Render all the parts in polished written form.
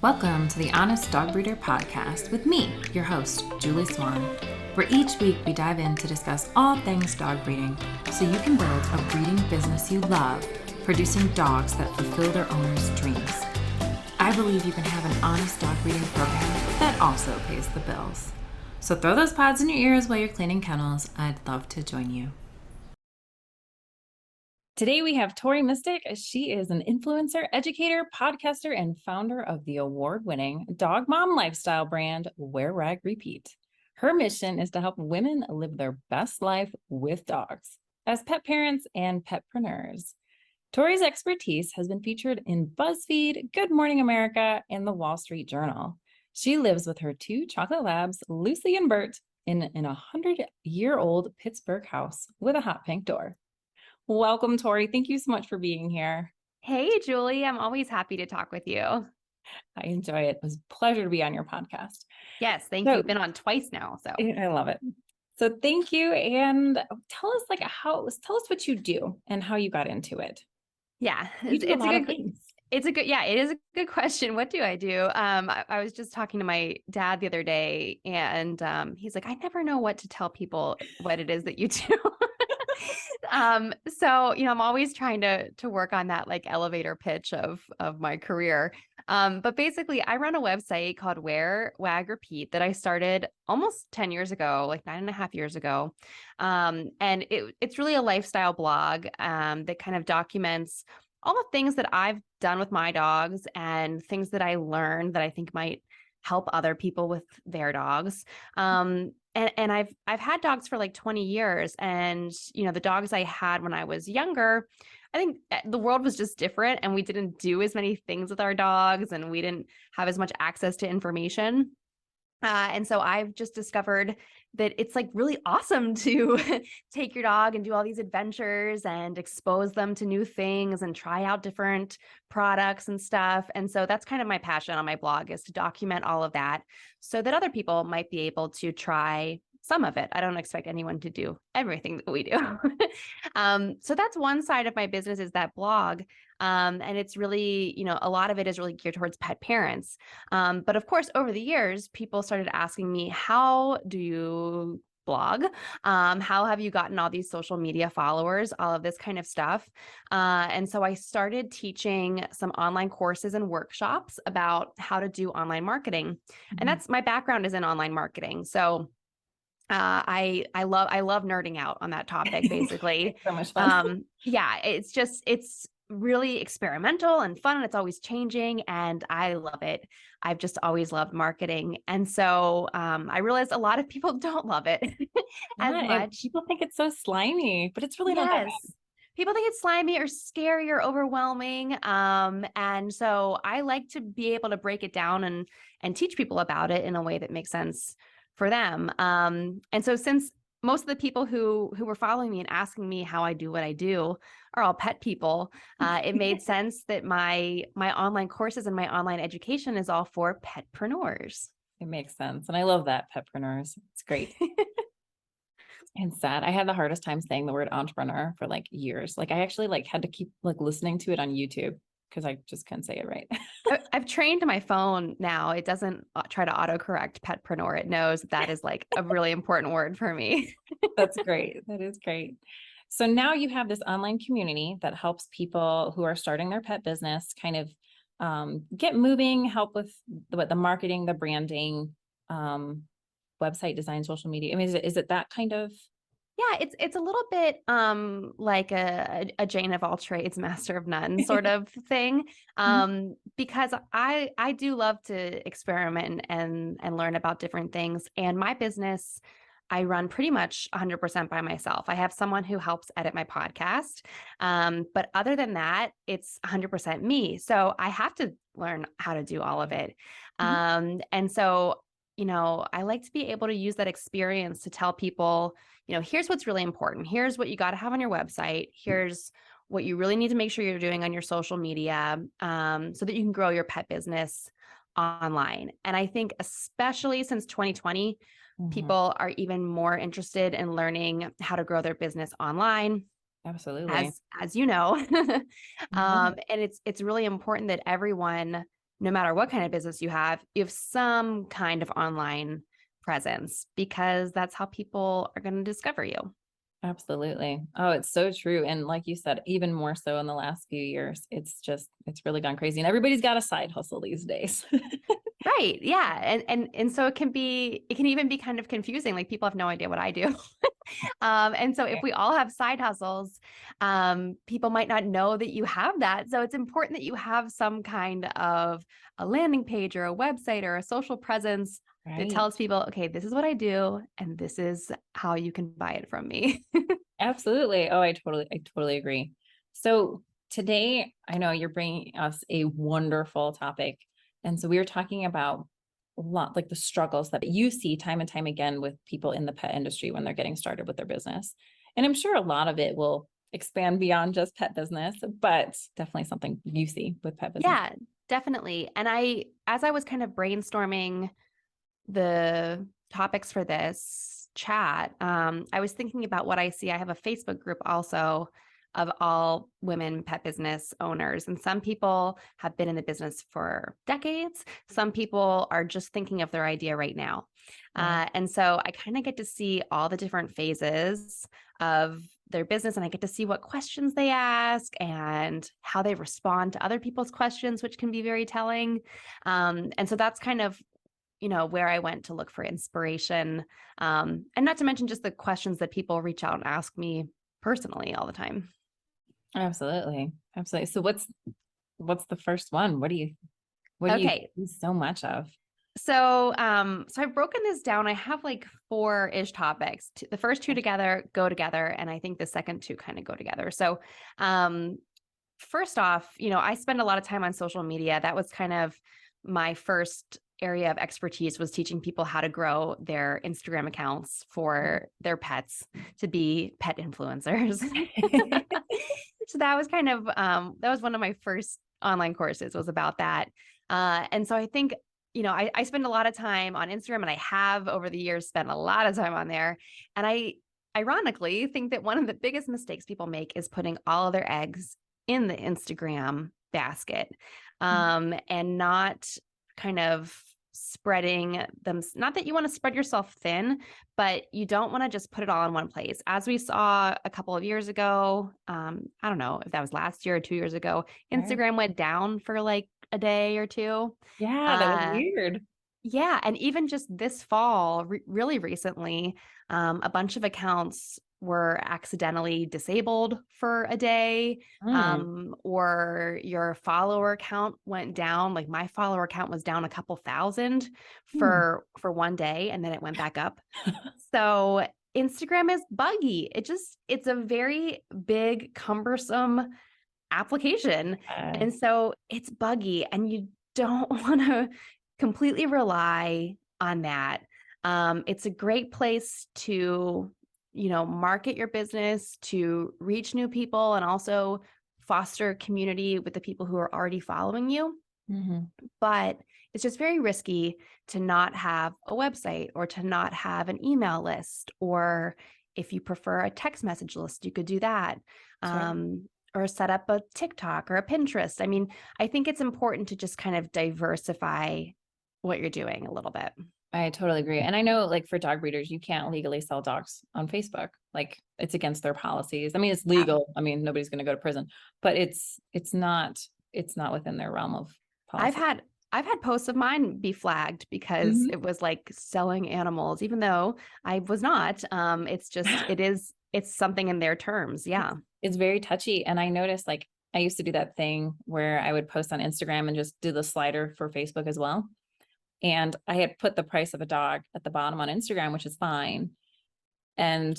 Welcome to the Honest Dog Breeder Podcast with me, your host, Julie Swan, where each week we dive in to discuss all things dog breeding so you can build a breeding business you love, producing dogs that fulfill their owners' dreams. I believe you can have an honest dog breeding program that also pays the bills. So throw those pods in your ears while you're cleaning kennels. I'd love to join you. Today we have Tori Mistik. She is an influencer, educator, podcaster, and founder of the award-winning dog mom lifestyle brand, Wear Rag Repeat. Her mission is to help women live their best life with dogs as pet parents and petpreneurs. Tori's expertise has been featured in BuzzFeed, Good Morning America, and the Wall Street Journal. She lives with her two chocolate labs, Lucy and Bert, in a 100-year-old Pittsburgh house with a hot pink door. Welcome, Tori. Thank you so much for being here. Hey, Julie. I'm always happy to talk with you. I enjoy it. It was a pleasure to be on your podcast. Yes, thank you. You've been on twice now. So I love it. So thank you. And tell us what you do and how you got into it. Yeah, It is a good question. What do I do? I was just talking to my dad the other day and he's like, I never know what to tell people what it is that you do. So, I'm always trying to work on that like elevator pitch of my career. But basically I run a website called Wear Wag Repeat that I started almost 10 years ago, like 9.5 years ago. And it's really a lifestyle blog, that kind of documents all the things that I've done with my dogs and things that I learned that I think might help other people with their dogs. And I've had dogs for like 20 years. And, the dogs I had when I was younger, I think the world was just different and we didn't do as many things with our dogs and we didn't have as much access to information. And so I've just discovered that it's like really awesome to take your dog and do all these adventures and expose them to new things and try out different products and stuff. And so that's kind of my passion on my blog, is to document all of that so that other people might be able to try some of it. I don't expect anyone to do everything that we do. So that's one side of my business, is that blog. And it's really, a lot of it is really geared towards pet parents. But of course, over the years, people started asking me, how do you blog? How have you gotten all these social media followers, all of this kind of stuff? And so I started teaching some online courses and workshops about how to do online marketing. Mm-hmm. And that's, my background is in online marketing. So I love nerding out on that topic, basically. So much fun. It's really experimental and fun, and it's always changing, and I love it. I've just always loved marketing. And so I realized a lot of people don't love it as much. People think it's so slimy, but it's really not that bad. People think it's slimy or scary or overwhelming. And so I like to be able to break it down and teach people about it in a way that makes sense for them. And so since most of the people who were following me and asking me how I do what I do are all pet people, it made sense that my online courses and my online education is all for petpreneurs. It makes sense. And I love that, petpreneurs. It's great. And sad. I had the hardest time saying the word entrepreneur for like years. Like I actually had to keep listening to it on YouTube because I just couldn't say it right. I've trained my phone now. It doesn't try to autocorrect petpreneur. It knows that is like a really important word for me. That's great. That is great. So now you have this online community that helps people who are starting their pet business kind of get moving, help with the marketing, the branding, website design, social media. I mean, is it that kind of? Yeah, it's a little bit like a Jane of all trades, master of none sort of thing. Because I do love to experiment and learn about different things. And my business, I run pretty much 100% by myself. I have someone who helps edit my podcast. But other than that, it's 100% me. So I have to learn how to do all of it. And so, I like to be able to use that experience to tell people, here's what's really important. Here's what you got to have on your website. Here's what you really need to make sure you're doing on your social media, so that you can grow your pet business online. And I think especially since 2020, people are even more interested in learning how to grow their business online. Absolutely. As you know. And it's really important that everyone no matter what kind of business you have some kind of online presence, because that's how people are going to discover you. Absolutely. Oh, it's so true. And like you said, even more so in the last few years, it's really gone crazy. And everybody's got a side hustle these days. Right. Yeah. And so it can even be kind of confusing. Like people have no idea what I do. And so if we all have side hustles, people might not know that you have that. So it's important that you have some kind of a landing page or a website or a social presence that Right. tells people, okay, this is what I do, and this is how you can buy it from me. Absolutely. Oh, I totally agree. So today, I know you're bringing us a wonderful topic. And so we were talking about a lot like the struggles that you see time and time again with people in the pet industry when they're getting started with their business. And I'm sure a lot of it will expand beyond just pet business, but definitely something you see with pet business. Yeah, definitely. And as I was kind of brainstorming the topics for this chat, I was thinking about what I see. I have a Facebook group also of all women pet business owners. And some people have been in the business for decades. Some people are just thinking of their idea right now. Right. And so I kind of get to see all the different phases of their business, and I get to see what questions they ask and how they respond to other people's questions, which can be very telling. And so that's kind of where I went to look for inspiration. And not to mention just the questions that people reach out and ask me personally all the time. Absolutely. Absolutely. So what's the first one? What do you Okay. see so much of? So I've broken this down. I have like 4-ish topics. The first two together go together, and I think the second two kind of go together. So, first off, I spend a lot of time on social media. That was kind of my first area of expertise, was teaching people how to grow their Instagram accounts for their pets to be pet influencers. So that was kind of that was one of my first online courses, was about that. And so I think I spend a lot of time on Instagram, and I have over the years spent a lot of time on there. And I ironically think that one of the biggest mistakes people make is putting all of their eggs in the Instagram basket, and not kind of spreading them. Not that you want to spread yourself thin, but you don't want to just put it all in one place. As we saw a couple of years ago, I don't know if that was last year or 2 years ago, Right. Instagram went down for like a day or two. Yeah, that was Uh, weird. yeah, and even just this fall, really recently, a bunch of accounts were accidentally disabled for a day, Mm. or your follower count went down. Like my follower count was down a couple thousand Hmm. for one day, and then it went back up. So Instagram is buggy. It's a very big, cumbersome application. Uh, And so it's buggy, and you don't want to completely rely on that. It's a great place to, market your business, to reach new people, and also foster community with the people who are already following you. mhm. But it's just very risky to not have a website, or to not have an email list, or if you prefer a text message list, you could do that. Sure. Or set up a TikTok or a Pinterest. I mean, I think it's important to just kind of diversify what you're doing a little bit. I totally agree. And I know like for dog breeders, you can't legally sell dogs on Facebook. Like it's against their policies. I mean, it's Yeah. legal. I mean, nobody's going to go to prison, but it's not within their realm of I've policy. had I've had posts of mine be flagged because Mhm. it was like selling animals, even though I was not. It's something in their terms. It's, Yeah. it's very touchy. And I noticed like I used to do that thing where I would post on Instagram and just do the slider for Facebook as well. And I had put the price of a dog at the bottom on Instagram, which is fine. And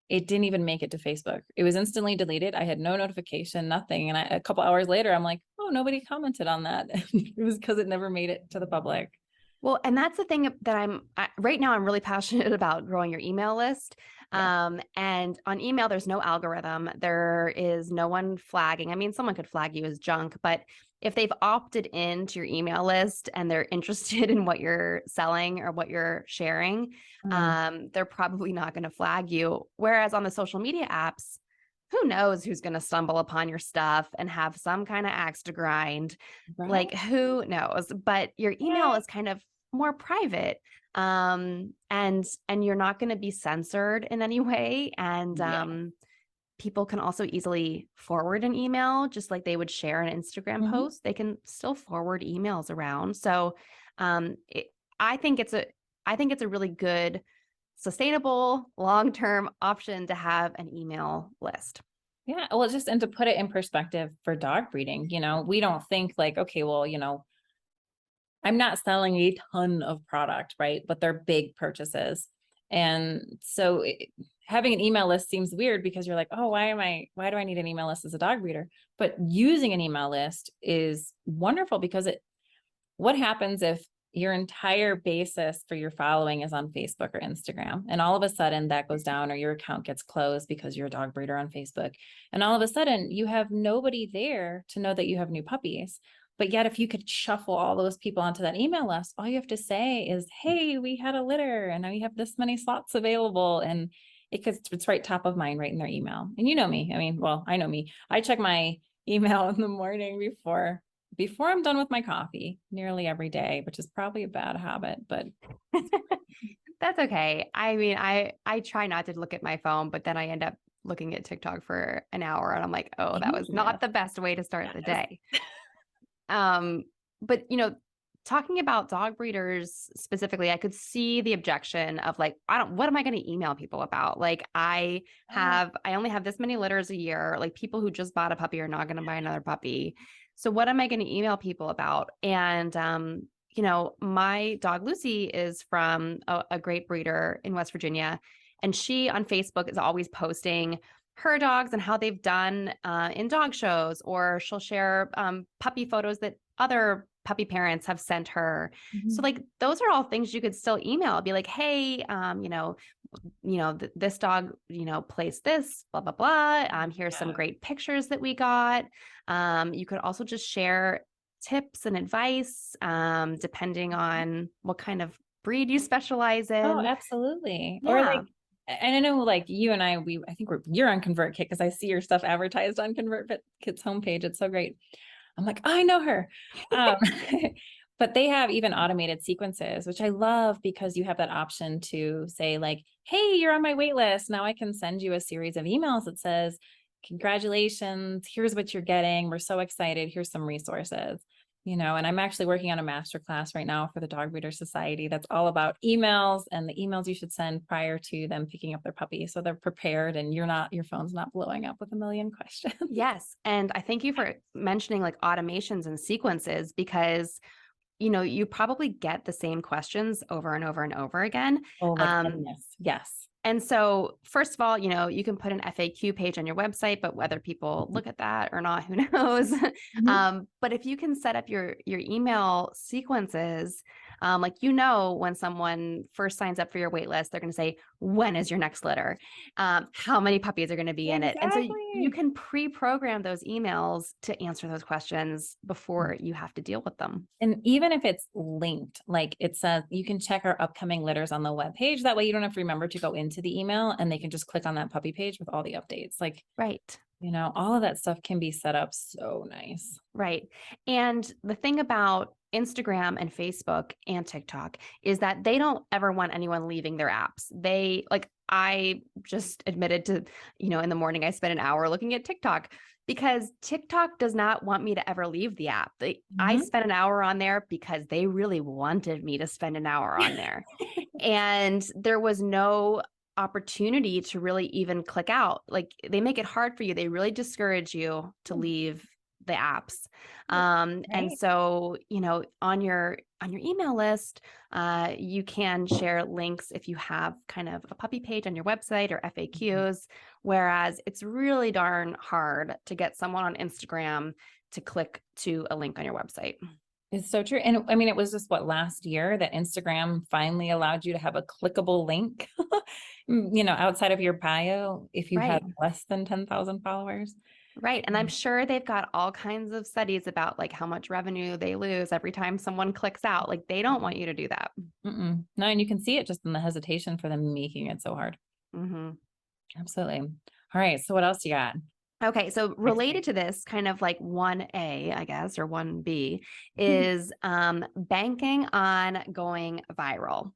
it didn't even make it to Facebook. It was instantly deleted. I had no notification, nothing. And a couple hours later, I'm like, oh, nobody commented on that. It was because it never made it to the public. Well, and that's the thing that right now I'm really passionate about growing your email list. Yeah. And on email, there's no algorithm. There is no one flagging. I mean, someone could flag you as junk, but if they've opted into your email list and they're interested in what you're selling or what you're sharing, Mm, they're probably not going to flag you. Whereas on the social media apps, who knows who's going to stumble upon your stuff and have some kind of axe to grind. Right. Like, who knows? But your email is kind of more private. And you're not going to be censored in any way. And Yeah. people can also easily forward an email, just like they would share an Instagram Mhm. post. They can still forward emails around. So um, it, I think it's a really good, sustainable, long-term option to have an email list. Yeah. Well, just, and to put it in perspective for dog breeding, we don't think like, okay, well, I'm not selling a ton of product, right? But they're big purchases. And so having an email list seems weird because you're like, oh, why do I need an email list as a dog breeder? But using an email list is wonderful because what happens if your entire basis for your following is on Facebook or Instagram, and all of a sudden that goes down, or your account gets closed because you're a dog breeder on Facebook, and all of a sudden you have nobody there to know that you have new puppies. But yet, if you could shuffle all those people onto that email list, all you have to say is, hey, we had a litter and now we have this many slots available. And it's right top of mind, right in their email. And you know me. I mean, well, I know me. I check my email in the morning before I'm done with my coffee nearly every day, which is probably a bad habit, but That's okay. I mean, I try not to look at my phone, but then I end up looking at TikTok for an hour and I'm like, oh, that was yeah. not the best way to start the Yes. day. Um, but talking about dog breeders specifically, I could see the objection of like, what am I going to email people about? Like I only have this many litters a year. Like people who just bought a puppy are not going to buy another puppy. So what am I going to email people about? And, my dog Lucy is from a great breeder in West Virginia. And she on Facebook is always posting her dogs and how they've done in dog shows, or she'll share puppy photos that other puppy parents have sent her. So Mhm. like those are all things you could still email, be like, hey, this dog, plays this, blah, blah, blah. Here's some Yeah. great pictures that we got. You could also just share tips and advice, depending on what kind of breed you specialize Oh, in. absolutely. Or like, Yeah. and I know like you and I think you're on ConvertKit because I see your stuff advertised on ConvertKit's homepage. It's so great. I'm like, oh, I know her. Um, but they have even automated sequences, which I love because you have that option to say like, hey, you're on my wait list. Now I can send you a series of emails that says, congratulations, here's what you're getting. We're so excited. Here's some resources. And I'm actually working on a master class right now for the Dog Breeder Society that's all about emails and the emails you should send prior to them picking up their puppy. So they're prepared and your phone's not blowing up with a million questions. Yes. And I thank you for mentioning like automations and sequences because, you probably get the same questions over and over and over again. Oh, like Um, endless. Yes. and so, first of all, you can put an FAQ page on your website, but whether people look at that or not, who knows? Mhm. But if you can set up your email sequences, like when someone first signs up for your wait list, they're going to say, "When is your next litter? How many puppies are going to be in it?" And so you Exactly. can pre-program those emails to answer those questions before you have to deal with them. And even if it's linked, like it says, you can check our upcoming litters on the web page. That way you don't have to remember to go into the email and they can just click on that puppy page with all the updates. Like, Right. all of that stuff can be set up so nice. Right. And the thing about Instagram and Facebook and TikTok is that they don't ever want anyone leaving their apps. I just admitted to, in the morning, I spent an hour looking at TikTok because TikTok does not want me to ever leave the app. I Mhm. spent an hour on there because they really wanted me to spend an hour on there. And there was no opportunity to really even click out. Like they make it hard for you. They really discourage you to leave the apps. And Right. so, on your email list, you can share links if you have kind of a puppy page on your website or FAQs, whereas it's really darn hard to get someone on Instagram to click to a link on your website. It's so true. And I mean, it was just last year that Instagram finally allowed you to have a clickable link, outside of your bio if you had Right. less than 10,000 followers. Right. And I'm sure they've got all kinds of studies about like how much revenue they lose every time someone clicks out. Like they don't want you to do that. Mm-mm. No, and you can see it just in the hesitation for them making it so hard. Hmm. Absolutely. All right. So what else you got? Okay, so related to this, kind of like 1A, I guess, or 1B, is banking on going viral.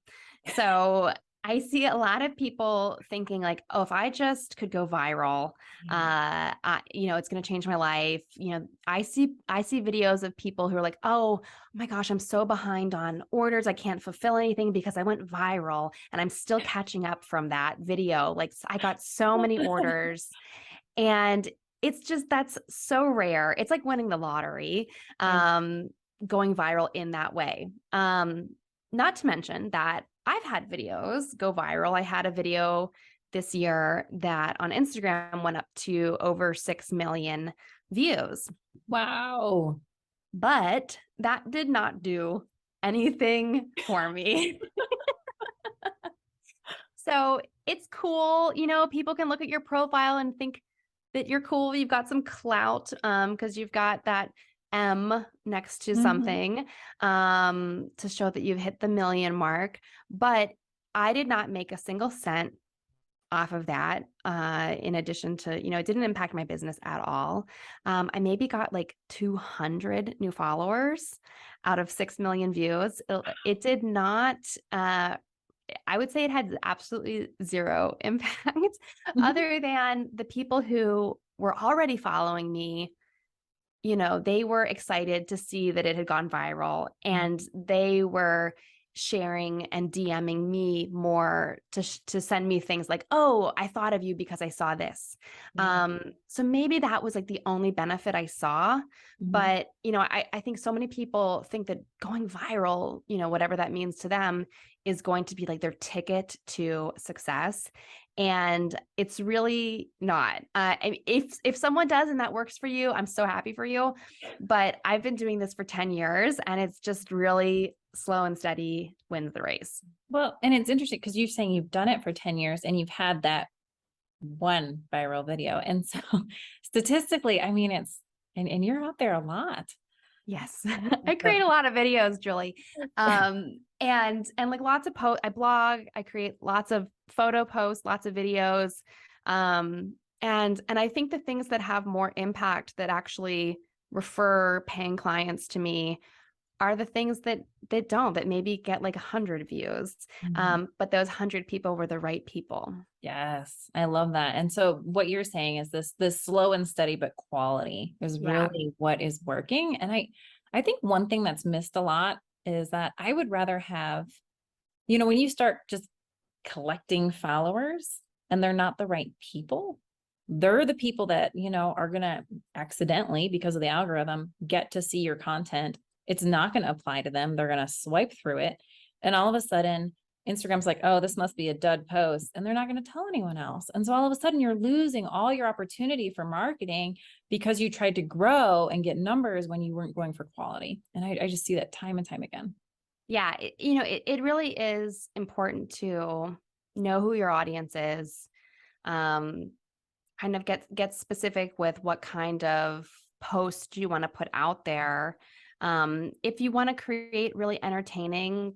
So I see a lot of people thinking like, oh, if I just could go viral, it's going to change my life. I see videos of people who are like, oh my gosh, I'm so behind on orders. I can't fulfill anything because I went viral and I'm still catching up from that video. Like I got so many orders. And it's just that's so rare. It's like winning the lottery, going viral in that way. Not to mention that I've had videos go viral. I had a video this year that on Instagram went up to over 6 million views. Wow. But that did not do anything for me. So it's cool. People can look at your profile and think that you're cool. You've got some clout because you've got that M next to something to show that you've hit the million mark. But I did not make a single cent off of that. In addition to, it didn't impact my business at all. I maybe got like 200 new followers out of 6 million views. It did not I would say it had absolutely zero impact other than the people who were already following me. They were excited to see that it had gone viral and they were sharing and DMing me more to send me things like, oh, I thought of you because I saw this. So maybe that was like the only benefit I saw. But, I think so many people think that going viral, whatever that means to them, is going to be like their ticket to success. And it's really not. If someone does and that works for you, I'm so happy for you. But I've been doing this for 10 years and it's just really slow and steady wins the race. Well, and it's interesting because you're saying you've done it for 10 years and you've had that one viral video. And so statistically, I mean, and you're out there a lot. Yes. I create a lot of videos, Julie. And like lots of I blog, I create lots of photo posts, lots of videos. And I think the things that have more impact that actually refer paying clients to me are the things that maybe get like 100 views. But those 100 people were the right people. Yes, I love that. And so what you're saying is this slow and steady, but quality is really what is working. And I think one thing that's missed a lot is that I would rather have, when you start just collecting followers and they're not the right people, they're the people that, are going to accidentally, because of the algorithm, get to see your content. It's not going to apply to them. They're going to swipe through it. And all of a sudden, Instagram's like, oh, this must be a dud post. And they're not going to tell anyone else. And so all of a sudden you're losing all your opportunity for marketing because you tried to grow and get numbers when you weren't going for quality. And I just see that time and time again. Yeah. It really is important to know who your audience is. Kind of get specific with what kind of post you want to put out there. If you want to create really entertaining,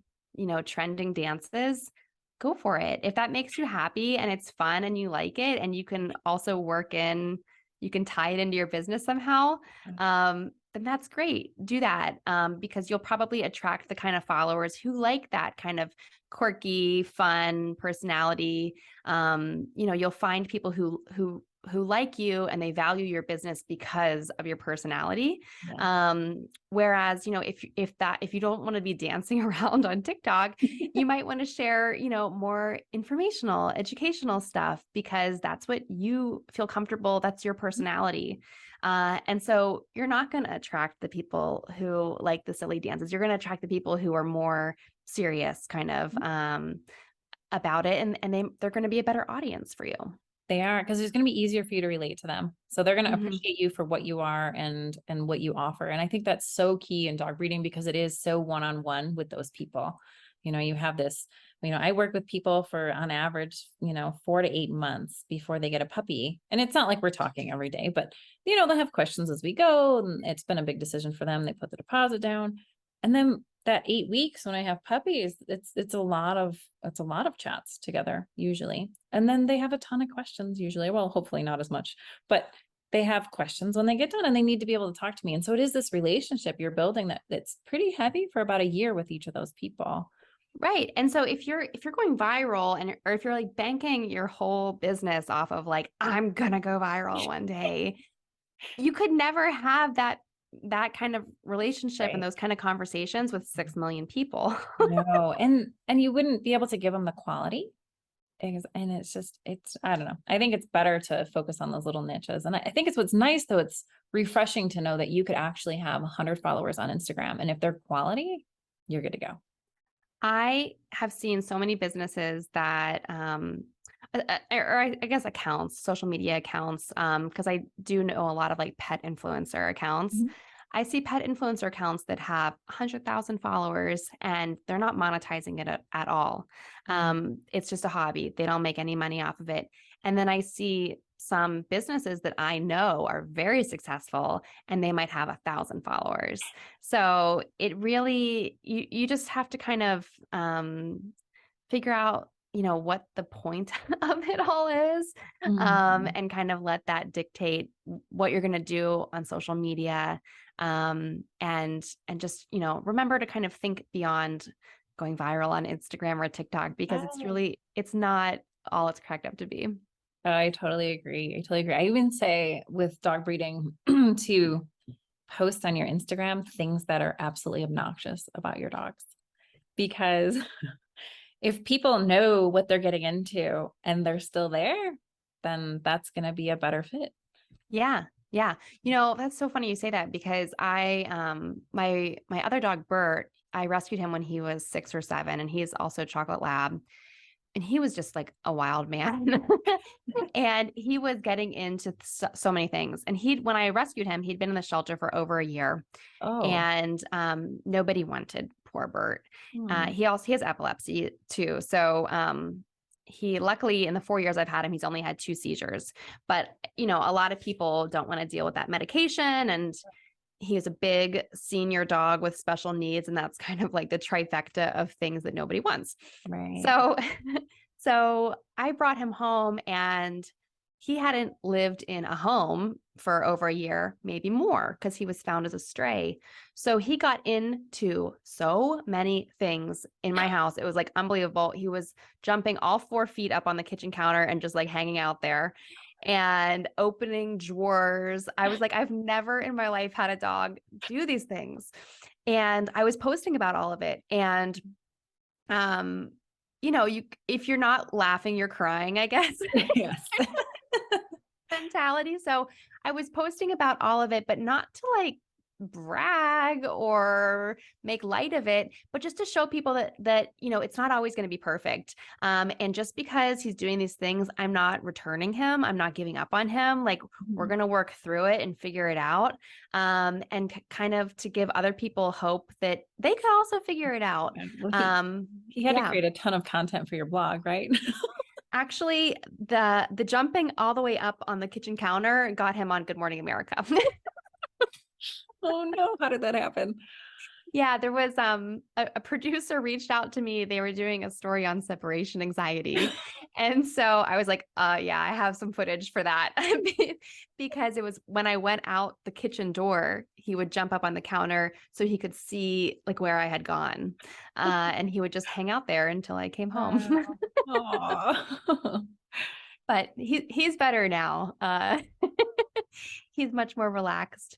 trending dances, go for it. If that makes you happy and it's fun and you like it, and you can also you can tie it into your business somehow, then that's great. Do that because you'll probably attract the kind of followers who like that kind of quirky, fun personality. You'll find people who like you and they value your business because of your personality. Whereas, if you don't want to be dancing around on TikTok, you might want to share, more informational, educational stuff because that's what you feel comfortable. That's your personality. And so you're not going to attract the people who like the silly dances. You're going to attract the people who are more serious kind of about it. And they're going to be a better audience for you. They are, because it's going to be easier for you to relate to them. So they're going to appreciate you for what you are and what you offer. And I think that's so key in dog breeding because it is so one-on-one with those people. You have this, I work with people for on average, 4 to 8 months before they get a puppy. And it's not like we're talking every day, but they'll have questions as we go. And it's been a big decision for them. They put the deposit down. And then that 8 weeks when I have puppies, it's a lot of chats together usually. And then they have a ton of questions usually. Well, hopefully not as much, but they have questions when they get done and they need to be able to talk to me. And so it is this relationship you're building that's pretty heavy for about a year with each of those people. Right. And so if you're going viral and or if you're like banking your whole business off of like, I'm gonna go viral one day, you could never have that kind of relationship and Right. those kind of conversations with 6 million people. No, and you wouldn't be able to give them the quality. And it's just, I don't know. I think it's better to focus on those little niches. And I think it's what's nice though. It's refreshing to know that you could actually have 100 followers on Instagram. And if they're quality, you're good to go. I have seen so many businesses that, or I guess accounts, social media accounts, because I do know a lot of like pet influencer accounts. Mhm. I see pet influencer accounts that have 100,000 followers and they're not monetizing it at all. Right. It's just a hobby. They don't make any money off of it. And then I see some businesses that I know are very successful and they might have 1,000 followers. So it really, you just have to kind of figure out, what the point of it all is, Mhm. and kind of let that dictate what you're going to do on social media. And just, remember to kind of think beyond going viral on Instagram or TikTok, because Oh, it's not all it's cracked up to be. I totally agree. I totally agree. I even say with dog breeding to post on your Instagram things that are absolutely obnoxious about your dogs. Because if people know what they're getting into and they're still there, then that's going to be a better fit. Yeah. Yeah. That's so funny you say that, because my other dog, Bert, I rescued him when he was 6 or 7, and he's also a chocolate lab. And he was just like a wild man. And he was getting into so many things. And when I rescued him, he'd been in the shelter for over a year, Oh, and nobody wanted poor Bert. hmm. He has epilepsy too. So he luckily, in the 4 years I've had him, he's only had 2 seizures. But a lot of people don't want to deal with that medication, and he's a big senior dog with special needs, and that's kind of like the trifecta of things that nobody wants. Right. So so I brought him home, and he hadn't lived in a home for over a year, maybe more, because he was found as a stray. So he got into so many things in my house. It was like unbelievable. He was jumping all 4 feet up on the kitchen counter and just like hanging out there and opening drawers. I was like, I've never in my life had a dog do these things. And I was posting about all of it. And um, if you're not laughing, you're crying, I guess. Yes. Mentality. So I was posting about all of it, but not to like brag or make light of it, but just to show people that it's not always going to be perfect. And just because he's doing these things, I'm not returning him. I'm not giving up on him. Like, we're Mhm. going to work through it and figure it out. And kind of to give other people hope that they could also figure it out. Yeah. Well, he had to Yeah. create a ton of content for your blog, right? Actually, the jumping all the way up on the kitchen counter got him on Good Morning America. Oh no, how did that happen? Yeah, there was a producer reached out to me. They were doing a story on separation anxiety. And so I was like, yeah, I have some footage for that. Because it was when I went out the kitchen door, he would jump up on the counter so he could see like where I had gone. And he would just hang out there until I came home. Wow. Aw. But he's better now. He's much more relaxed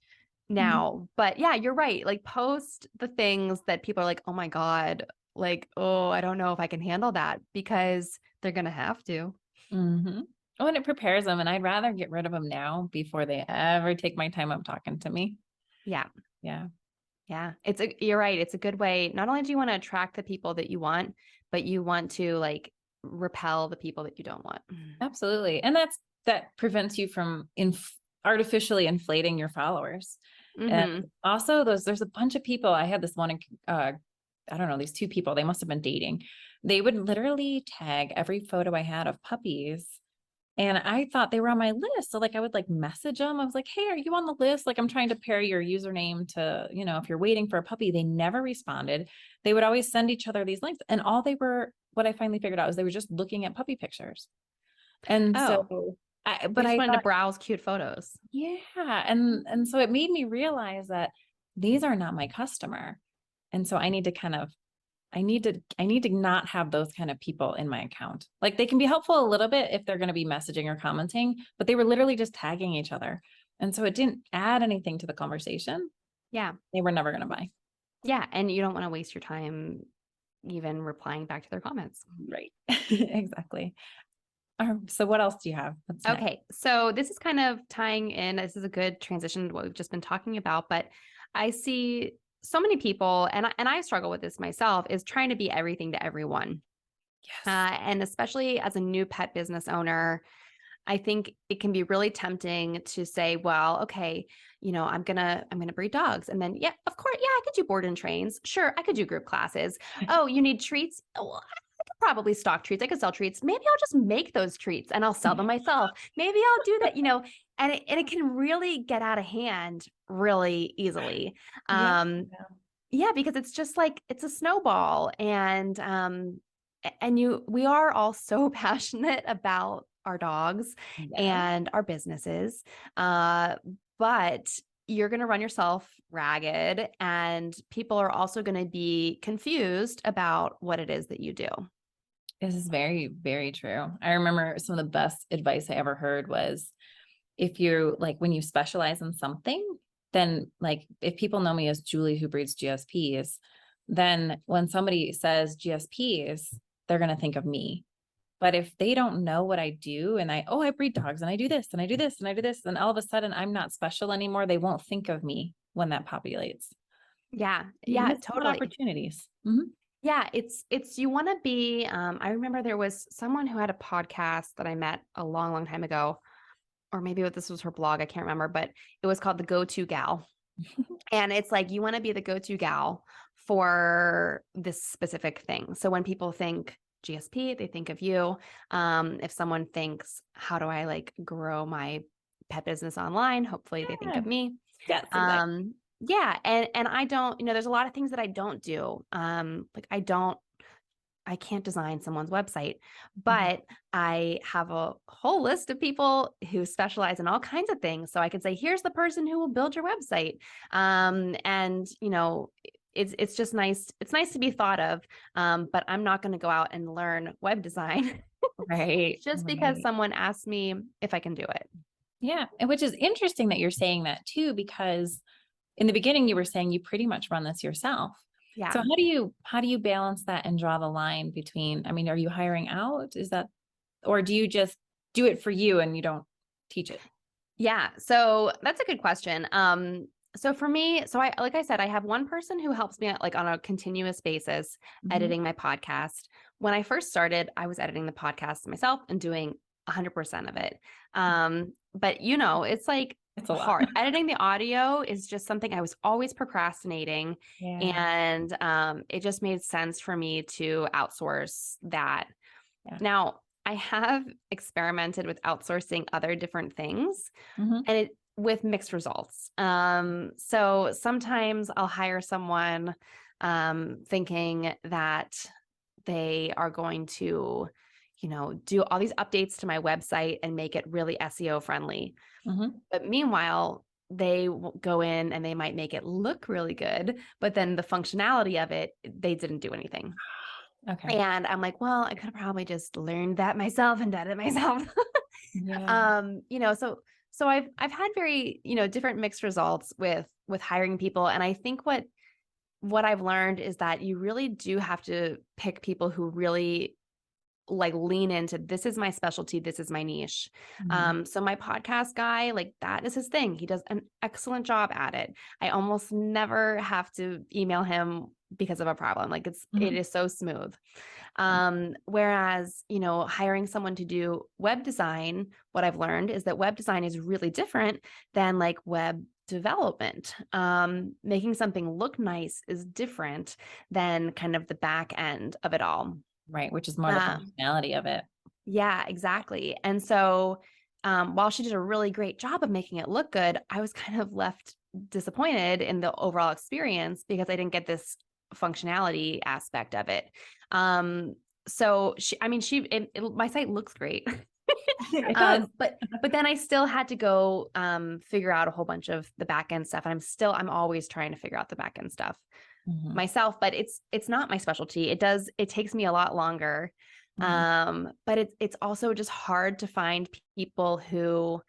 now. But yeah, you're right. Like, post the things that people are like, oh my God, like, oh, I don't know if I can handle that, because they're gonna have to. Mm-hmm. Oh, and it prepares them, and I'd rather get rid of them now before they ever take my time up talking to me. Yeah. Yeah, Yeah. You're right. It's a good way. Not only do you want to attract the people that you want, but you want to like repel the people that you don't want. absolutely. And that prevents you from artificially inflating your followers. And Mm-hmm. also there's a bunch of people. I had this one, I don't know, these two people, they must have been dating. They would literally tag every photo I had of puppies And I thought they were on my list. So like I would like message them. I was like, hey, are you on the list? Like I'm trying to pair your username to, if you're waiting for a puppy. They never responded. They would always send each other these links. And all they were, what I finally figured out is they were just looking at puppy pictures. And Oh, so they but just I wanted to thought, browse cute photos. yeah. And so it made me realize that these are not my customer. And so I need to I need to not have those kind of people in my account. Like they can be helpful a little bit if they're going to be messaging or commenting, but they were literally just tagging each other. And so it didn't add anything to the conversation. Yeah. They were never going to buy. Yeah. And you don't want to waste your time even replying back to their comments. Right. Exactly. So what else do you have? What's next? Okay. So this is kind of tying in. This is a good transition to what we've just been talking about, but I see so many people, and I struggle with this myself, is trying to be everything to everyone. Yes. And especially as a new pet business owner, I think it can be really tempting to say, well, okay, I'm gonna breed dogs. And then, yeah, of course, yeah, I could do board and trains. Sure, I could do group classes. Oh, you need treats? Oh, well, I could probably stock treats. I could sell treats. Maybe I'll just make those treats and I'll sell them myself. Maybe I'll do that, and it can really get out of hand really easily. Yeah. Yeah, because it's just like it's a snowball. And we are all so passionate about our dogs Yeah. and our businesses. But you're going to run yourself ragged, and people are also going to be confused about what it is that you do. This is very, very true. I remember some of the best advice I ever heard was if you're like, when you specialize in something, then like if people know me as Julie who breeds GSPs, then when somebody says GSPs, they're going to think of me. But if they don't know what I do and I breed dogs and I do this and I do this and I do this, then all of a sudden I'm not special anymore. They won't think of me when that populates. Yeah, You yeah, miss out on totally. opportunities. Mhm. Yeah, it's you want to be. I remember there was someone who had a podcast that I met a long, long time ago, or maybe this was her blog. I can't remember, but it was called The Go-To Gal. And it's like you want to be the go-to gal for this specific thing. So when people think GSP, they think of you. If someone thinks, how do I like grow my pet business online? Hopefully they think Yeah. of me. Yes, exactly. Yeah. And I don't, there's a lot of things that I don't do. Like I can't design someone's website, but I have a whole list of people who specialize in all kinds of things. So I could say, here's the person who will build your website. And it's just nice. It's nice to be thought of. But I'm not going to go out and learn web design Right. just because Right. someone asked me if I can do it. Yeah. And which is interesting that you're saying that too, because in the beginning you were saying you pretty much run this yourself. Yeah. So how do you balance that and draw the line between, I mean, are you hiring out? Is that, or do you just do it for you and you don't teach it? Yeah. So that's a good question. So for me, like I said, I have one person who helps me like on a continuous basis Mhm. editing my podcast. When I first started, I was editing the podcast myself and doing 100% of it. But it's like It's a lot. hard. Editing the audio is just something I was always procrastinating. Yeah. And it just made sense for me to outsource that. Yeah. Now, I have experimented with outsourcing other different things Mhm. and with mixed results. So sometimes I'll hire someone thinking that they are going to, do all these updates to my website and make it really SEO friendly. Mhm. But meanwhile, they will go in and they might make it look really good, but then the functionality of it, they didn't do anything. Okay. And I'm like, well, I could have probably just learned that myself and done it myself. Yeah. So I've had very, different mixed results with hiring people. And I think what I've learned is that you really do have to pick people who really like lean into this is my specialty, this is my niche. Mhm. So my podcast guy, like that is his thing. He does an excellent job at it. I almost never have to email him because of a problem. Like it Mhm. is so smooth. Yeah. Whereas, hiring someone to do web design, what I've learned is that web design is really different than like web development. Making something look nice is different than kind of the back end of it all. Right. Which is more the Uh, functionality of it. Yeah, exactly. And so, while she did a really great job of making it look good, I was kind of left disappointed in the overall experience because I didn't get this functionality aspect of it. Um, so I mean, my site looks great. It does. But then I still had to go figure out a whole bunch of the back end stuff. And I'm always trying to figure out the back end stuff Mhm. myself, but it's not my specialty. It takes me a lot longer. Mhm. But it's also just hard to find people who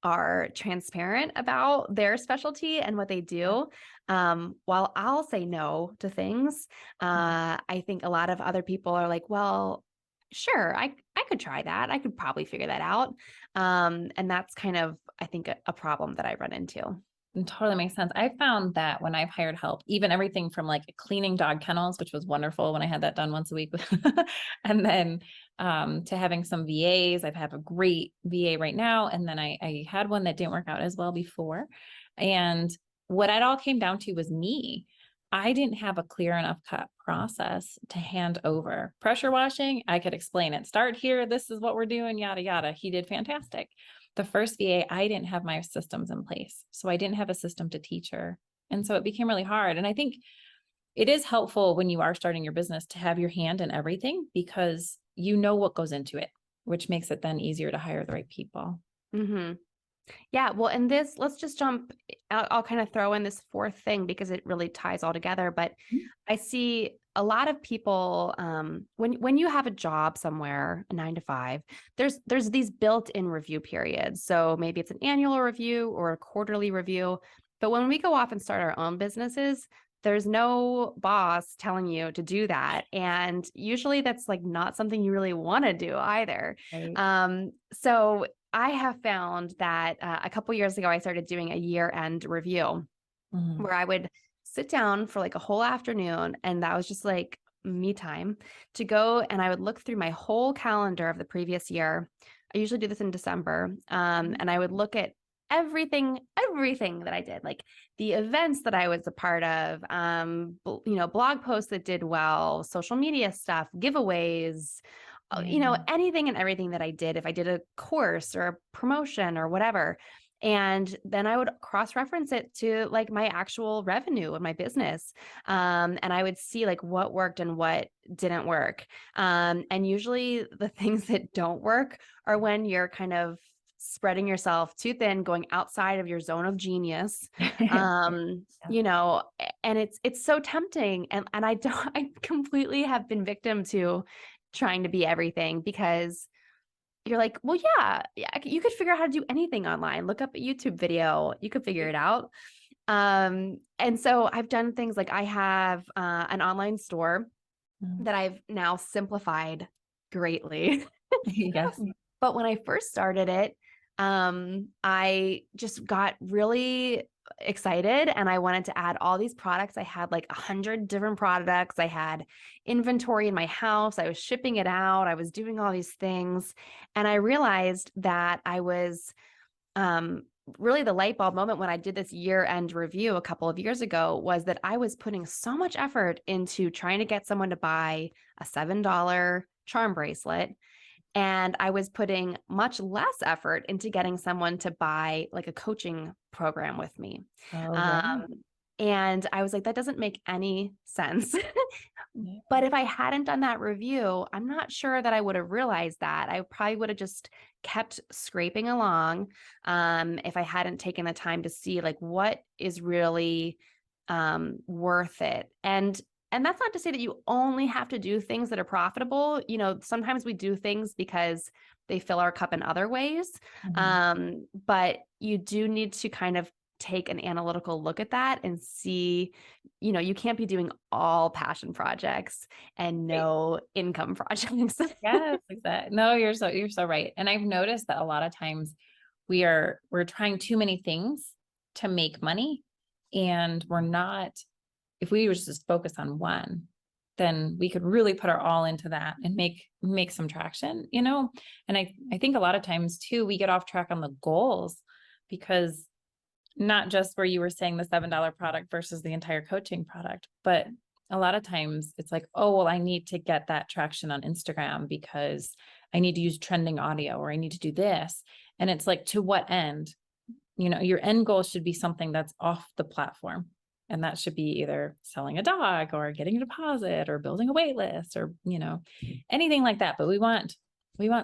are transparent about their specialty and what they Yeah. do. While I'll say no to things, Mhm. I think a lot of other people are like, well, sure, I could try that. I could probably figure that out. And that's kind of, I think, a problem that I run into. It totally makes sense. I found that when I've hired help, even everything from like cleaning dog kennels, which was wonderful when I had that done once a week, and then to having some VAs. I've have a great VA right now, and then I had one that didn't work out as well before. And what it all came down to was me. I didn't have a clear enough cut process to hand over. Pressure washing, I could explain it. Start here. This is what we're doing. Yada yada. He did fantastic. The first VA, I didn't have my systems in place. So I didn't have a system to teach her. And so it became really hard. And I think it is helpful when you are starting your business to have your hand in everything because you know what goes into it, which makes it then easier to hire the right people. Hmm. Yeah, well, and let's just jump. I'll kind of throw in this fourth thing because it really ties all together. But I see a lot of people when you have a job somewhere, a 9 to 5, there's these built-in review periods. So maybe it's an annual review or a quarterly review. But when we go off and start our own businesses, there's no boss telling you to do that. And usually that's like not something you really want to do either. Right. So I have found that a couple years ago, I started doing a year-end review Mhm. where I would sit down for like a whole afternoon, and that was just like me time to go, and I would look through my whole calendar of the previous year. I usually do this in December, and I would look at everything that I did, like the events that I was a part of, blog posts that did well, social media stuff, giveaways, Yeah. anything and everything that I did, if I did a course or a promotion or whatever. And then I would cross reference it to like my actual revenue of my business. And I would see like what worked and what didn't work. And usually the things that don't work are when you're kind of spreading yourself too thin, going outside of your zone of genius. Right. Yeah. And it's so tempting. And I don't, I completely have been victim to trying to be everything because you're like, well, yeah, you could figure out how to do anything online. Look up a YouTube video, you could figure it out. And so I've done things like I have an online store Mhm. that I've now simplified greatly. Yes. But when I first started it, I just got really excited and I wanted to add all these products. I had like 100 different products. I had inventory in my house. I was shipping it out. I was doing all these things. And I realized that I was um, really the light bulb moment when I did this year end review a couple of years ago was that I was putting so much effort into trying to get someone to buy a $7 charm bracelet, and I was putting much less effort into getting someone to buy like a coaching program with me. Oh, Um, right. and I was like, that doesn't make any sense. Yeah. But if I hadn't done that review, I'm not sure that I would have realized that. I probably would have just kept scraping along, if I hadn't taken the time to see like what is really worth it. And that's not to say that you only have to do things that are profitable. Sometimes we do things because they fill our cup in other ways. Mhm. But you do need to kind of take an analytical look at that and see, you can't be doing all passion projects and Right. no income projects. Yes, exactly. No, you're so right. And I've noticed that a lot of times we're trying too many things to make money and we're not, if we were just focus on one, then we could really put our all into that and make some traction. And I think a lot of times too, we get off track on the goals because not just where you were saying the $7 product versus the entire coaching product, but a lot of times it's like, oh, well, I need to get that traction on Instagram because I need to use trending audio, or I need to do this. And it's like, to what end? Your end goal should be something that's off the platform. And that should be either selling a dog or getting a deposit or building a wait list or, anything like that. But we want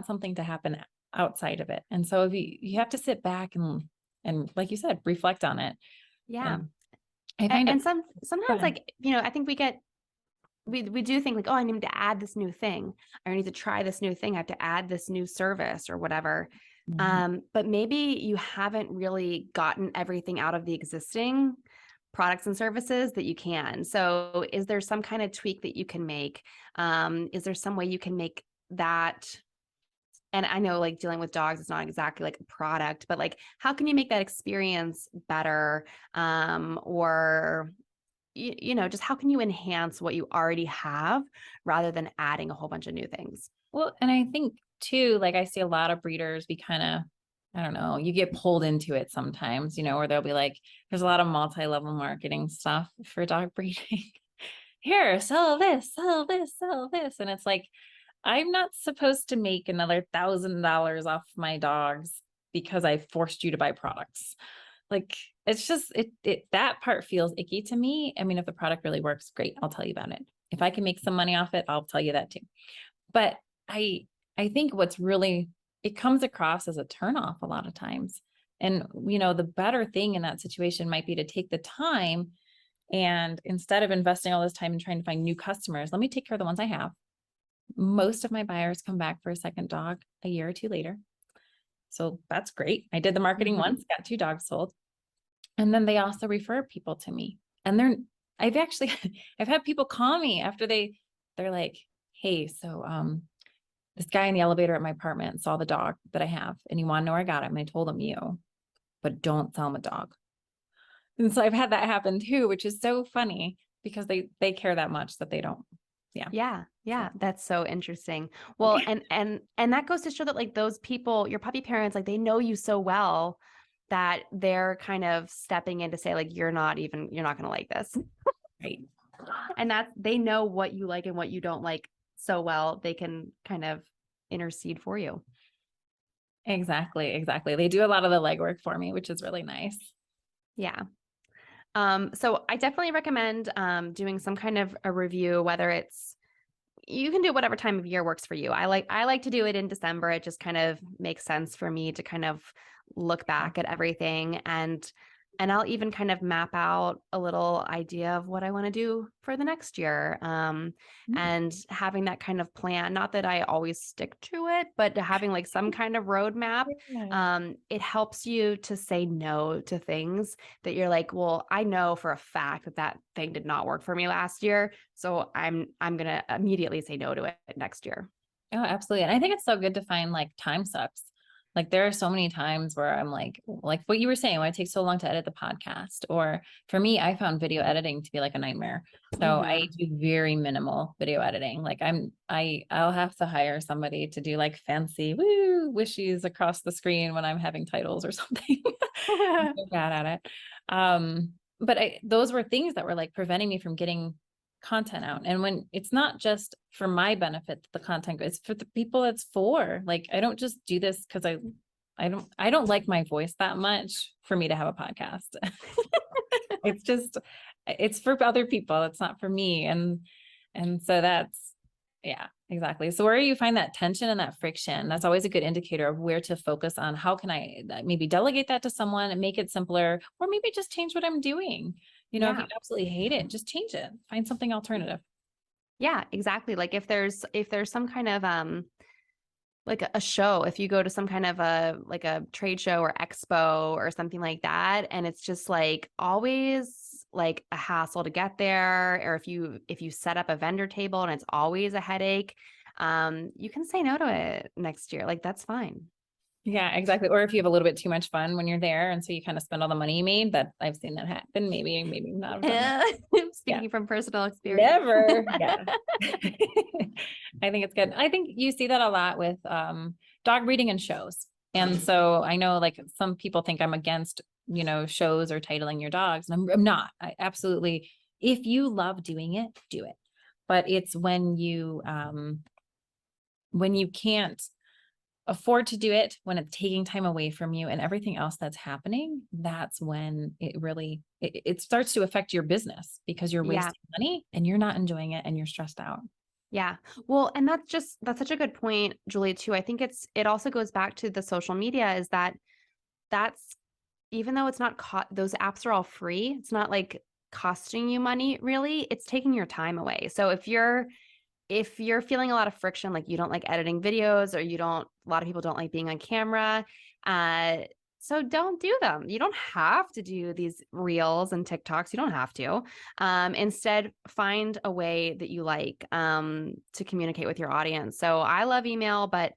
something to happen outside of it. And so if you have to sit back and like you said, reflect on it. Yeah. And I find And it sometimes like, I think we do think like, oh, I need to add this new thing. I need to try this new thing. I have to add this new service or whatever. But maybe you haven't really gotten everything out of the existing products and services that you can. So is there some kind of tweak that you can make? Is there some way you can make that? And I know like dealing with dogs is not exactly like a product, but like, how can you make that experience better? Or just how can you enhance what you already have rather than adding a whole bunch of new things? Well, and I think too, like I see a lot of breeders, we kind of, I don't know, you get pulled into it sometimes, where they'll be like, there's a lot of multi-level marketing stuff for dog breeding. Here, sell this, sell this, sell this. And it's like, I'm not supposed to make another $1,000 off my dogs because I forced you to buy products. Like, it's just, that part feels icky to me. I mean, if the product really works, great, I'll tell you about it. If I can make some money off it, I'll tell you that too. But I think it comes across as a turnoff a lot of times. And, the better thing in that situation might be to take the time, and instead of investing all this time and trying to find new customers, let me take care of the ones I have. Most of my buyers come back for a second dog a year or two later. So that's great. I did the marketing once, got 2 dogs sold. And then they also refer people to me. And I've had people call me after they're like, hey, so this guy in the elevator at my apartment saw the dog that I have, and he wanted to know where I got it. And I told him you, but don't sell him a dog. And so I've had that happen too, which is so funny because they care that much that they don't. Yeah. Yeah. That's so interesting. Well, and that goes to show that like those people, your puppy parents, like they know you so well that they're kind of stepping in to say like, you're not going to like this. Right. And they know what you like and what you don't like so well, they can kind of intercede for you. Exactly. They do a lot of the legwork for me, which is really nice. Yeah. So I definitely recommend doing some kind of a review, whether you can do whatever time of year works for you. I like to do it in December. It just kind of makes sense for me to kind of look back at everything, and I'll even kind of map out a little idea of what I want to do for the next year. And having that kind of plan, not that I always stick to it, but having like some kind of roadmap, it helps you to say no to things that you're like, well, I know for a fact that thing did not work for me last year. So I'm going to immediately say no to it next year. Oh, absolutely. And I think it's so good to find like time sucks. Like there are so many times where I'm like what you were saying, why it takes so long to edit the podcast, or for me, I found video editing to be like a nightmare. So I do very minimal video editing. Like I'll have to hire somebody to do like fancy wishes across the screen when I'm having titles or something. I'm so bad at it. But those were things that were like preventing me from getting content out. And when it's not just for my benefit, the content goes for the people it's for. Like, I don't just do this because I don't like my voice that much for me to have a podcast. It's for other people. It's not for me. And so yeah, exactly. So where you find that tension and that friction, that's always a good indicator of where to focus on. How can I maybe delegate that to someone and make it simpler, or maybe just change what I'm doing? If you absolutely hate it, just change it, find something alternative. Yeah, exactly. Like if there's some kind of, like a show, if you go to some kind of like a trade show or expo or something like that, and it's just like always like a hassle to get there, or if you set up a vendor table and it's always a headache, you can say no to it next year. Like that's fine. Yeah, exactly. Or if you have a little bit too much fun when you're there, and so you kind of spend all the money you made, that I've seen that happen. Maybe not. Speaking from personal experience. Never. Yeah. I think it's good. I think you see that a lot with dog breeding and shows. And so I know like some people think I'm against, shows or titling your dogs. And I'm not. I absolutely, if you love doing it, do it. But it's when you when you can't afford to do it, when it's taking time away from you and everything else that's happening, that's when it really, it starts to affect your business because you're Yeah. wasting money and you're not enjoying it and you're stressed out. Yeah. Well, and that's such a good point, Julie, too. I think it also goes back to the social media is that's even though it's not those apps are all free, it's not like costing you money really, it's taking your time away. So if you're feeling a lot of friction, like you don't like editing videos or a lot of people don't like being on camera, uh, so don't do them. You don't have to do these reels and TikToks. You don't have to. Instead, find a way that you like to communicate with your audience. So I love email, but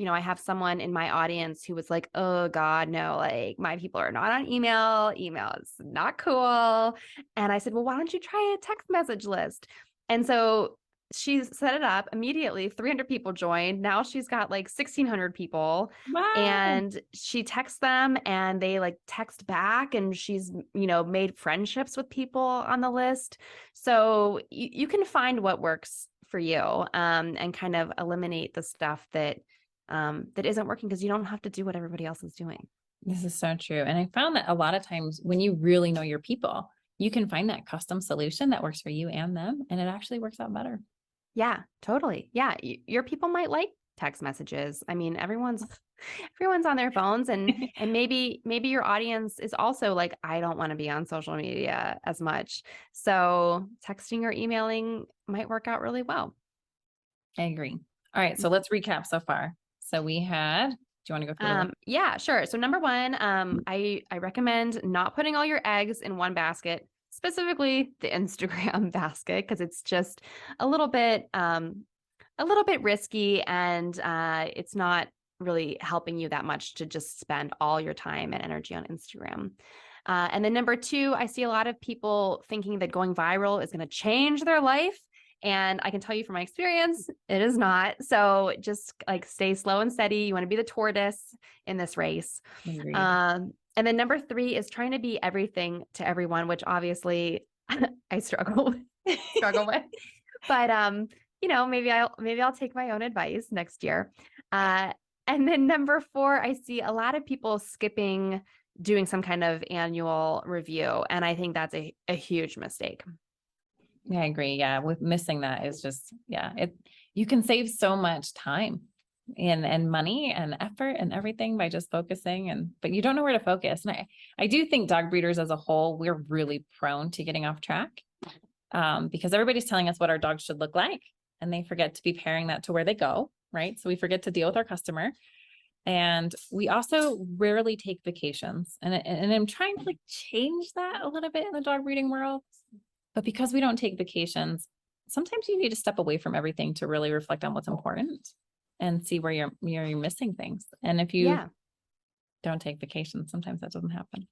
I have someone in my audience who was like, oh God, no, like my people are not on email. Email is not cool. And I said, well, why don't you try a text message list? And so she set it up immediately. 300 people joined. Now she's got like 1,600 people Wow. and she texts them and they like text back and she's, made friendships with people on the list. So you can find what works for you and kind of eliminate the stuff that isn't working because you don't have to do what everybody else is doing. This is so true. And I found that a lot of times when you really know your people, you can find that custom solution that works for you and them, and it actually works out better. Yeah, totally. Yeah, your people might like text messages. I mean, everyone's on their phones and maybe your audience is also like, I don't want to be on social media as much. So texting or emailing might work out really well. I agree. All right. So let's recap so far. So we had, do you want to go through the list? Yeah, sure. So number one, I recommend not putting all your eggs in one basket, specifically the Instagram basket, because it's just a little bit risky and it's not really helping you that much to just spend all your time and energy on Instagram. And then number two, I see a lot of people thinking that going viral is going to change their life. And I can tell you from my experience, it is not. So just like stay slow and steady. You want to be the tortoise in this race. Agreed. And then number three is trying to be everything to everyone, which obviously I struggle with. But maybe I'll take my own advice next year. And then number four, I see a lot of people skipping doing some kind of annual review. And I think that's a huge mistake. Yeah, I agree. Yeah. With missing that is just, yeah, you can save so much time and money and effort and everything by just focusing but you don't know where to focus. And I do think dog breeders as a whole, we're really prone to getting off track because everybody's telling us what our dogs should look like and they forget to be pairing that to where they go. Right. So we forget to deal with our customer. And we also rarely take vacations. And I'm trying to like change that a little bit in the dog breeding world. But because we don't take vacations, sometimes you need to step away from everything to really reflect on what's important and see where you're missing things. And if you don't take vacations, sometimes that doesn't happen.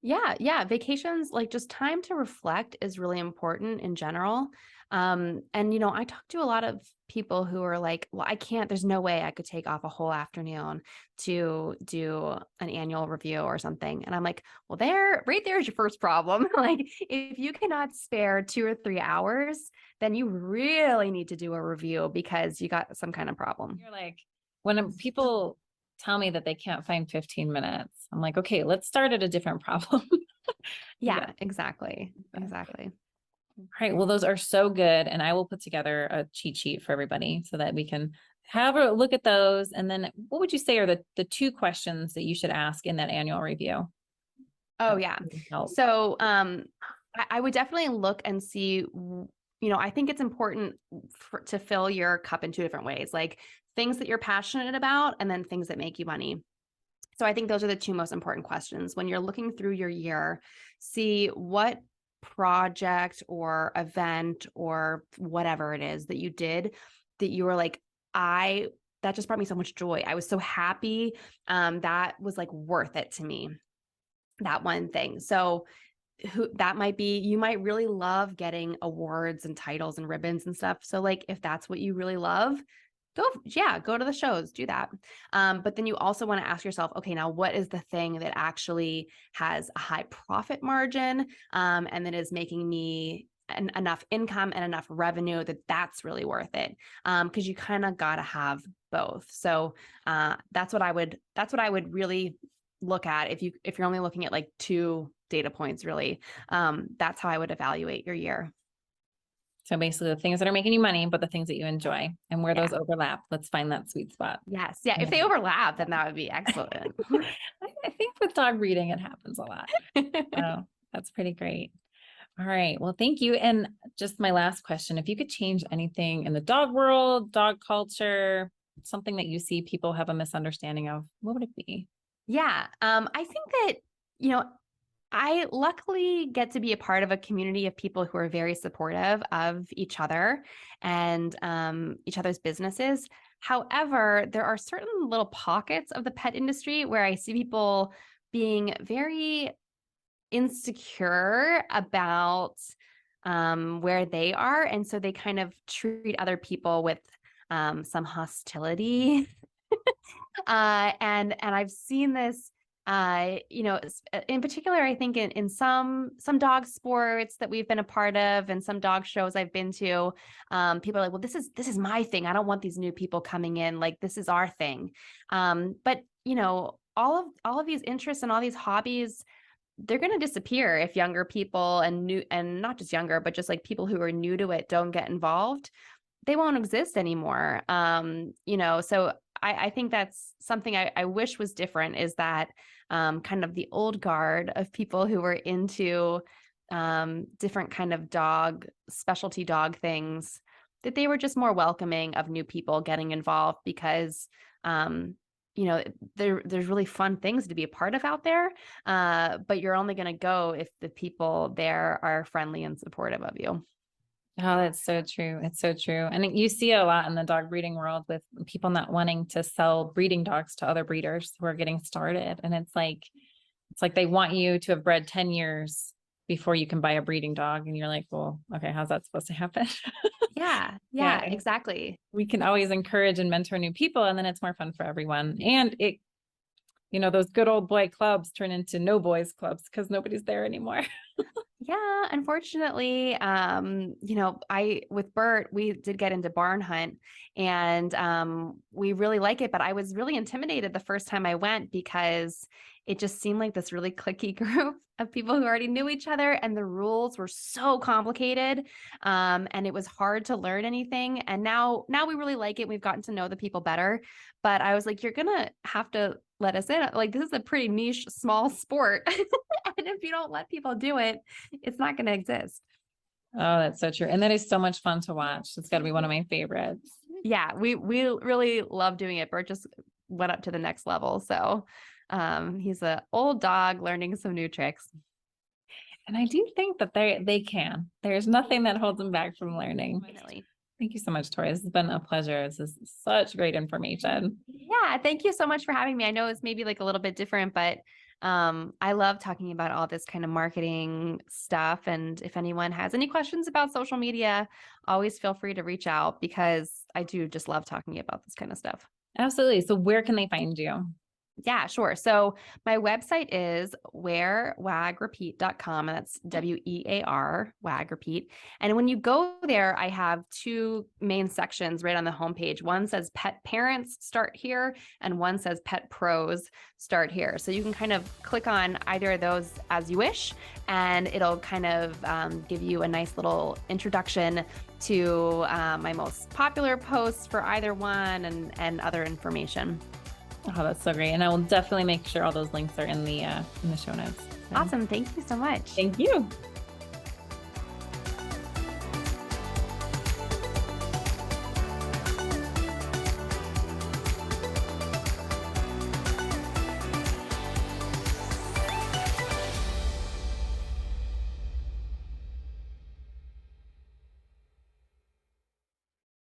Yeah. Vacations, like just time to reflect is really important in general. And I talk to a lot of people who are like, well, there's no way I could take off a whole afternoon to do an annual review or something. And I'm like, well, right there is your first problem. Like if you cannot spare 2 or 3 hours, then you really need to do a review because you got some kind of problem. You're like, when people tell me that they can't find 15 minutes, I'm like, okay, let's start at a different problem. Yeah, exactly. Exactly. All right. Well, those are so good. And I will put together a cheat sheet for everybody so that we can have a look at those. And then what would you say are the 2 questions that you should ask in that annual review? Oh, yeah. So I would definitely look and see, I think it's important to fill your cup in 2 different ways, like things that you're passionate about and then things that make you money. So I think those are the 2 most important questions. When you're looking through your year, see what project or event or whatever it is that you did that you were like, that just brought me so much joy. I was so happy. That was like worth it to me, that one thing. So that might be, you might really love getting awards and titles and ribbons and stuff. So like, if that's what you really love, go to the shows, do that. But then you also want to ask yourself, okay, now what is the thing that actually has a high profit margin and that is making me enough income and enough revenue that's really worth it. Because you kind of got to have both. So that's what I would really look at if you're only looking at like 2 data points, really. That's how I would evaluate your year. So basically the things that are making you money, but the things that you enjoy, and where those Yeah. overlap, let's find that sweet spot. Yes. Yeah. If they overlap, then that would be excellent. I think with dog breeding, it happens a lot. So that's pretty great. All right. Well, thank you. And just my last question, if you could change anything in the dog world, dog culture, something that you see people have a misunderstanding of, what would it be? Yeah. I think that, you know, I luckily get to be a part of a community of people who are very supportive of each other and each other's businesses. However, there are certain little pockets of the pet industry where I see people being very insecure about where they are. And so they kind of treat other people with some hostility. And I've seen this, in particular, I think in some dog sports that we've been a part of, and some dog shows I've been to, people are like, well, this is my thing. I don't want these new people coming in. Like, this is our thing. But all of these interests and all these hobbies, they're going to disappear if younger people and not just younger, but just like people who are new to it don't get involved. They won't exist anymore. So I think that's something I wish was different, is that kind of the old guard of people who were into different kind of specialty dog things, that they were just more welcoming of new people getting involved, because there's really fun things to be a part of out there. But you're only going to go if the people there are friendly and supportive of you. Oh, that's so true. It's so true. And you see a lot in the dog breeding world with people not wanting to sell breeding dogs to other breeders who are getting started. And it's like they want you to have bred 10 years before you can buy a breeding dog. And you're like, well, okay, how's that supposed to happen? Yeah, exactly. We can always encourage and mentor new people, and then it's more fun for everyone. And those good old boy clubs turn into no boys clubs because nobody's there anymore. Yeah, unfortunately, with Bert, we did get into barn hunt, and we really like it, but I was really intimidated the first time I went, because it just seemed like this really cliquey group of people who already knew each other, and the rules were so complicated, and it was hard to learn anything. And now we really like it. We've gotten to know the people better, but I was like, you're gonna have to let us in. Like, this is a pretty niche, small sport. And if you don't let people do it, it's not going to exist. Oh, that's so true. And that is so much fun to watch. It's got to be one of my favorites. Yeah, we really love doing it. Bert just went up to the next level. So he's an old dog learning some new tricks. And I do think that they can. There's nothing that holds them back from learning. Finally. Thank you so much, Tori. This has been a pleasure. This is such great information. Yeah, thank you so much for having me. I know it's maybe like a little bit different, but I love talking about all this kind of marketing stuff. And if anyone has any questions about social media, always feel free to reach out, because I do just love talking about this kind of stuff. Absolutely. So where can they find you? Yeah, sure. So my website is wearwagrepeat.com, and that's WEAR, WAG Repeat. And when you go there, I have 2 main sections right on the homepage. One says Pet Parents, start here, and one says Pet Pros, start here. So you can kind of click on either of those as you wish, and it'll kind of give you a nice little introduction to my most popular posts for either one, and other information. Oh, that's so great. And I will definitely make sure all those links are in the show notes. Awesome. Thank you so much. Thank you.